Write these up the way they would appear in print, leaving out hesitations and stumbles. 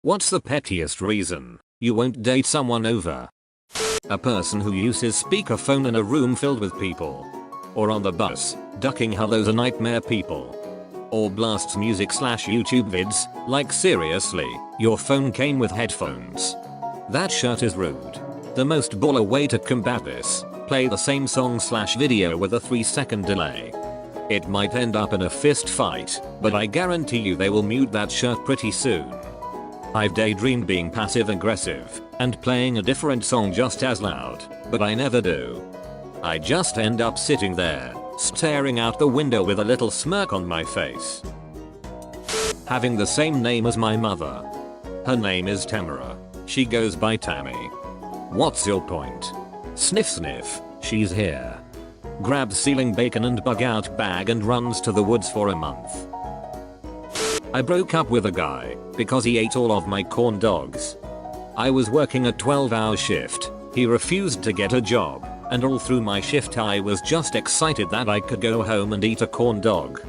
What's the pettiest reason you won't date someone over? A person who uses speakerphone in a room filled with people. Or on the bus, ducking hellos are nightmare people. Or blasts music/YouTube vids, like seriously, your phone came with headphones. That shirt is rude. The most baller way to combat this, play the same song/video with a 3-second delay. It might end up in a fist fight, but I guarantee you they will mute that shirt pretty soon. I've daydreamed being passive aggressive and playing a different song just as loud, but I never do. I just end up sitting there, staring out the window with a little smirk on my face. Having the same name as my mother. Her name is Tamara. She goes by Tammy. What's your point? Sniff sniff, she's here. Grabs ceiling bacon and bug out bag and runs to the woods for a month. I broke up with a guy because he ate all of my corn dogs. I was working a 12-hour shift, he refused to get a job, and all through my shift I was just excited that I could go home and eat a corn dog.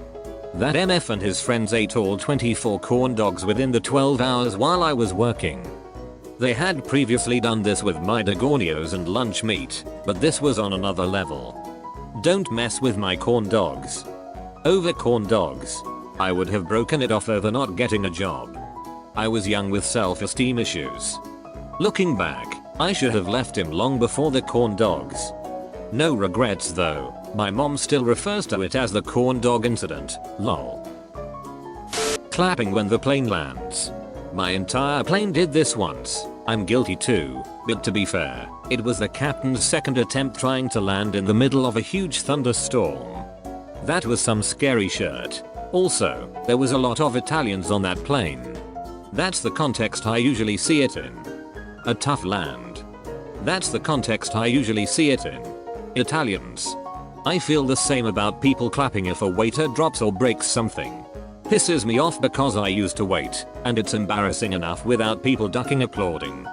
That MF and his friends ate all 24 corn dogs within the 12 hours while I was working. They had previously done this with my dogonios and lunch meat, but this was on another level. Don't mess with my corn dogs. Over corn dogs. I would have broken it off over not getting a job. I was young with self-esteem issues. Looking back, I should have left him long before the corn dogs. No regrets though, my mom still refers to it as the corn dog incident, lol. Clapping when the plane lands. My entire plane did this once. I'm guilty too, but to be fair, it was the captain's second attempt trying to land in the middle of a huge thunderstorm. That was some scary shit. Also, there was a lot of Italians on that plane. That's the context I usually see it in. A tough land. That's the context I usually see it in. Italians. I feel the same about people clapping if a waiter drops or breaks something. Pisses me off because I used to wait, and it's embarrassing enough without people ducking applauding.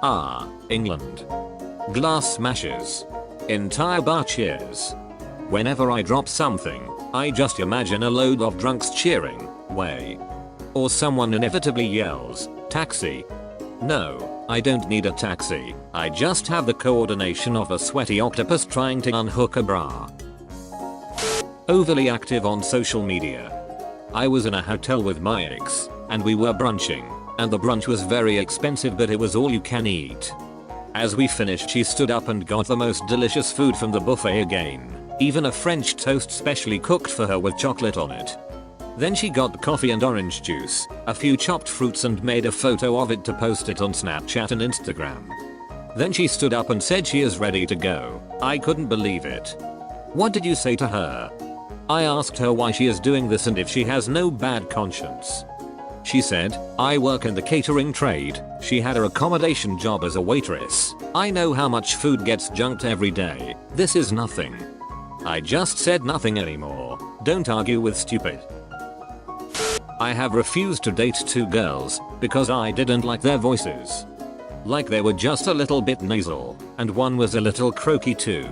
Ah, England. Glass smashes. Entire bar cheers. Whenever I drop something, I just imagine a load of drunks cheering, way. Or someone inevitably yells, taxi. No, I don't need a taxi, I just have the coordination of a sweaty octopus trying to unhook a bra. Overly active on social media. I was in a hotel with my ex, and we were brunching, and the brunch was very expensive but it was all you can eat. As we finished she stood up and got the most delicious food from the buffet again. Even a French toast specially cooked for her with chocolate on it. Then she got coffee and orange juice, a few chopped fruits and made a photo of it to post it on Snapchat and Instagram. Then she stood up and said she is ready to go. I couldn't believe it. What did you say to her? I asked her why she is doing this and if she has no bad conscience. She said, I work in the catering trade. She had her accommodation job as a waitress. I know how much food gets junked every day. This is nothing. I just said nothing anymore. Don't argue with stupid. I have refused to date 2 girls because I didn't like their voices. Like they were just a little bit nasal, and one was a little croaky too.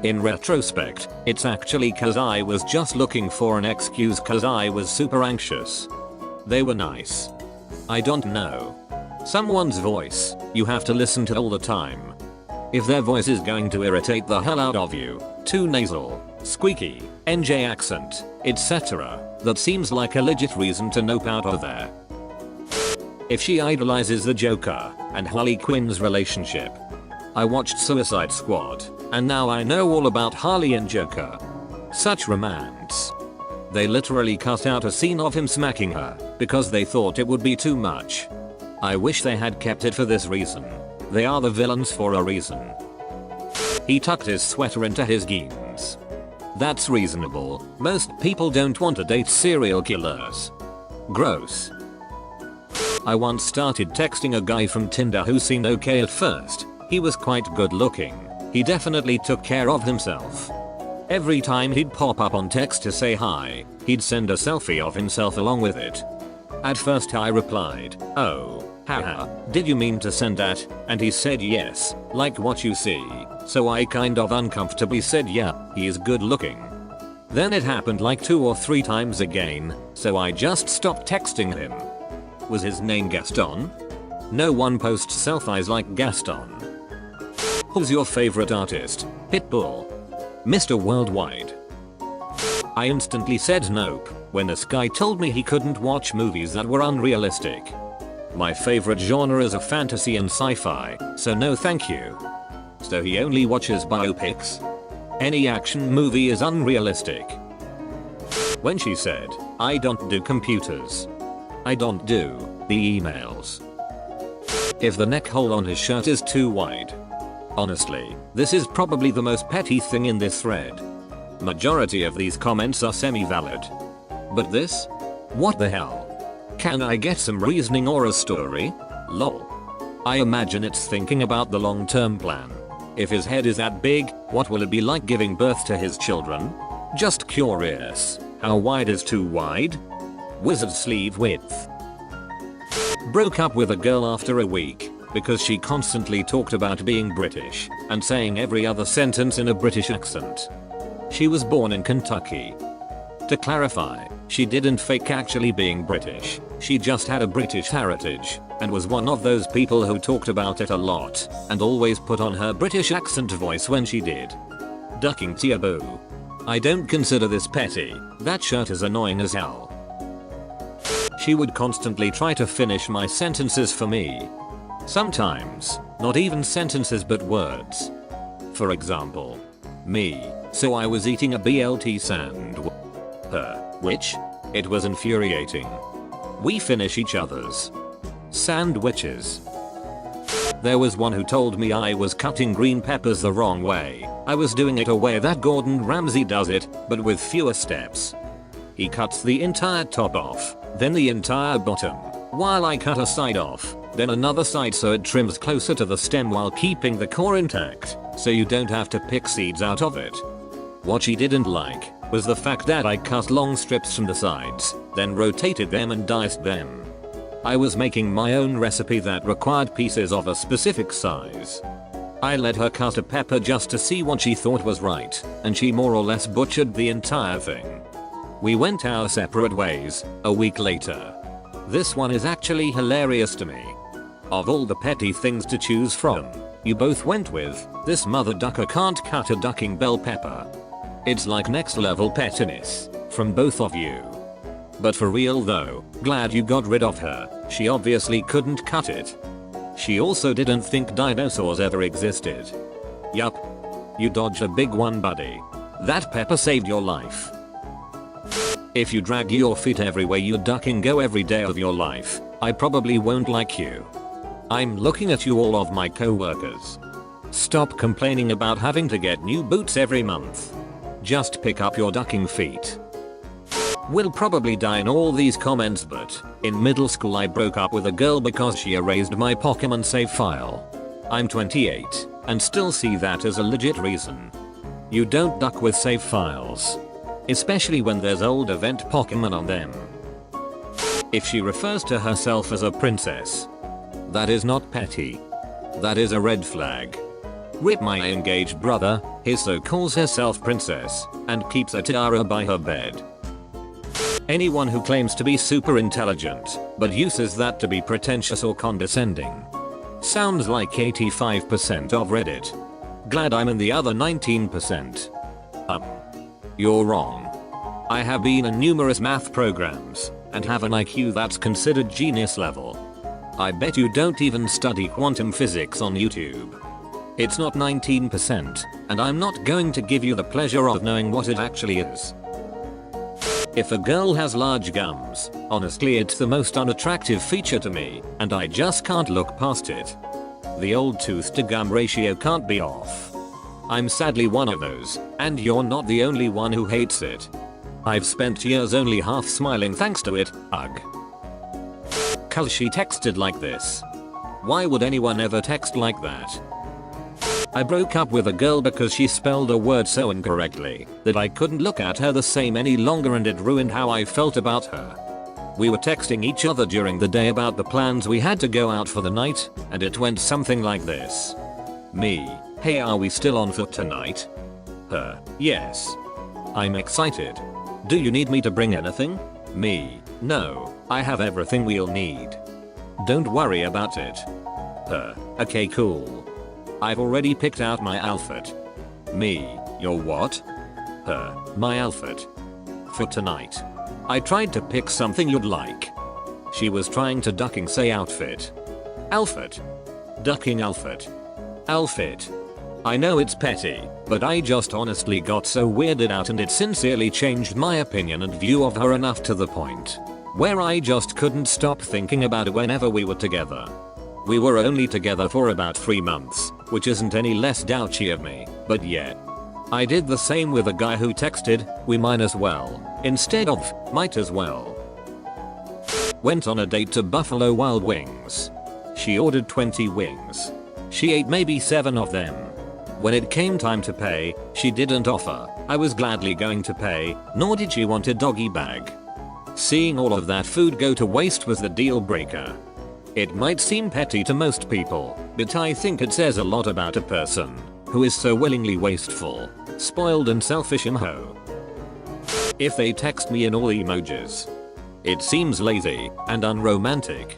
In retrospect, it's actually cause I was just looking for an excuse cause I was super anxious. They were nice. I don't know. Someone's voice, you have to listen to all the time. If their voice is going to irritate the hell out of you, too nasal, squeaky, NJ accent, etc., that seems like a legit reason to nope out of there. If she idolizes the Joker and Harley Quinn's relationship. I watched Suicide Squad, and now I know all about Harley and Joker. Such romance. They literally cut out a scene of him smacking her because they thought it would be too much. I wish they had kept it for this reason. They are the villains for a reason. He tucked his sweater into his jeans. That's reasonable. Most people don't want to date serial killers. Gross. I once started texting a guy from Tinder who seemed okay at first. He was quite good looking. He definitely took care of himself. Every time he'd pop up on text to say hi, he'd send a selfie of himself along with it. At first I replied, oh, haha, did you mean to send that? And he said yes, like what you see. So I kind of uncomfortably said yeah, he is good looking. Then it happened like 2 or 3 times again, so I just stopped texting him. Was his name Gaston? No one posts selfies like Gaston. Who's your favorite artist? Pitbull. Mr. Worldwide. I instantly said nope when this guy told me he couldn't watch movies that were unrealistic. My favorite genre is a fantasy and sci-fi, so no thank you. So he only watches biopics? Any action movie is unrealistic. When she said, I don't do computers. I don't do the emails. If the neck hole on his shirt is too wide. Honestly, this is probably the most petty thing in this thread. Majority of these comments are semi-valid. But this? What the hell? Can I get some reasoning or a story? Lol. I imagine it's thinking about the long-term plan. If his head is that big, what will it be like giving birth to his children? Just curious. How wide is too wide? Wizard sleeve width. Broke up with a girl after a week because she constantly talked about being British and saying every other sentence in a British accent. She was born in Kentucky. To clarify, she didn't fake actually being British, she just had a British heritage and was one of those people who talked about it a lot and always put on her British accent voice when she did. Ducking taboo. I don't consider this petty, that shirt is annoying as hell. She would constantly try to finish my sentences for me. Sometimes, not even sentences but words. For example, me, so I was eating a BLT sandwich. Her, which? It was infuriating. We finish each other's sandwiches. There was one who told me I was cutting green peppers the wrong way. I was doing it a way that Gordon Ramsay does it, but with fewer steps. He cuts the entire top off, then the entire bottom, while I cut a side off, then another side so it trims closer to the stem while keeping the core intact, so you don't have to pick seeds out of it. What she didn't like was the fact that I cut long strips from the sides, then rotated them and diced them. I was making my own recipe that required pieces of a specific size. I let her cut a pepper just to see what she thought was right, and she more or less butchered the entire thing. We went our separate ways a week later. This one is actually hilarious to me. Of all the petty things to choose from, you both went with, this mother ducker can't cut a ducking bell pepper. It's like next level pettiness from both of you. But for real though, glad you got rid of her, she obviously couldn't cut it. She also didn't think dinosaurs ever existed. Yup. You dodged a big one, buddy. That pepper saved your life. If you drag your feet everywhere you duck and go every day of your life, I probably won't like you. I'm looking at you, all of my co-workers. Stop complaining about having to get new boots every month. Just pick up your ducking feet. Will probably die in all these comments, but in middle school I broke up with a girl because she erased my Pokemon save file. I'm 28 and still see that as a legit reason. You don't duck with save files. Especially when there's old event Pokemon on them. If she refers to herself as a princess, that is not petty. That is a red flag. Rip my engaged brother, Hisso calls herself princess and keeps a tiara by her bed. Anyone who claims to be super intelligent but uses that to be pretentious or condescending sounds like 85% of Reddit. Glad I'm in the other 19%. You're wrong. I have been in numerous math programs and have an IQ that's considered genius level. I bet you don't even study quantum physics on YouTube. It's not 19%, and I'm not going to give you the pleasure of knowing what it actually is. If a girl has large gums, honestly it's the most unattractive feature to me, and I just can't look past it. The old tooth to gum ratio can't be off. I'm sadly one of those, and you're not the only one who hates it. I've spent years only half smiling thanks to it, ugh. Cause she texted like this. Why would anyone ever text like that? I broke up with a girl because she spelled a word so incorrectly that I couldn't look at her the same any longer, and it ruined how I felt about her. We were texting each other during the day about the plans we had to go out for the night, and it went something like this. Me, hey, are we still on for tonight? Her, yes. I'm excited. Do you need me to bring anything? Me, no. I have everything we'll need. Don't worry about it. Okay cool. I've already picked out my outfit. Me, your what? My outfit. For tonight. I tried to pick something you'd like. She was trying to ducking say outfit. Outfit. Ducking outfit. Outfit. I know it's petty, but I just honestly got so weirded out and it sincerely changed my opinion and view of her enough to the point where I just couldn't stop thinking about it whenever we were together. We were only together for about 3 months, which isn't any less douchey of me, but yeah. I did the same with a guy who texted, "We might as well," instead of, "might as well." Went on a date to Buffalo Wild Wings. She ordered 20 wings. She ate maybe 7 of them. When it came time to pay, she didn't offer. I was gladly going to pay, nor did she want a doggy bag. Seeing all of that food go to waste was the deal breaker. It might seem petty to most people, but I think it says a lot about a person who is so willingly wasteful, spoiled and selfish. If they text me in all emojis, it seems lazy and unromantic.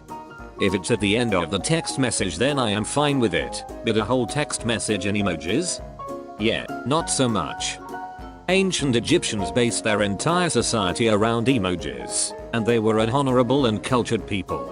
If it's at the end of the text message then I am fine with it, but a whole text message in emojis? Yeah, not so much. Ancient Egyptians based their entire society around emojis, and they were an honorable and cultured people.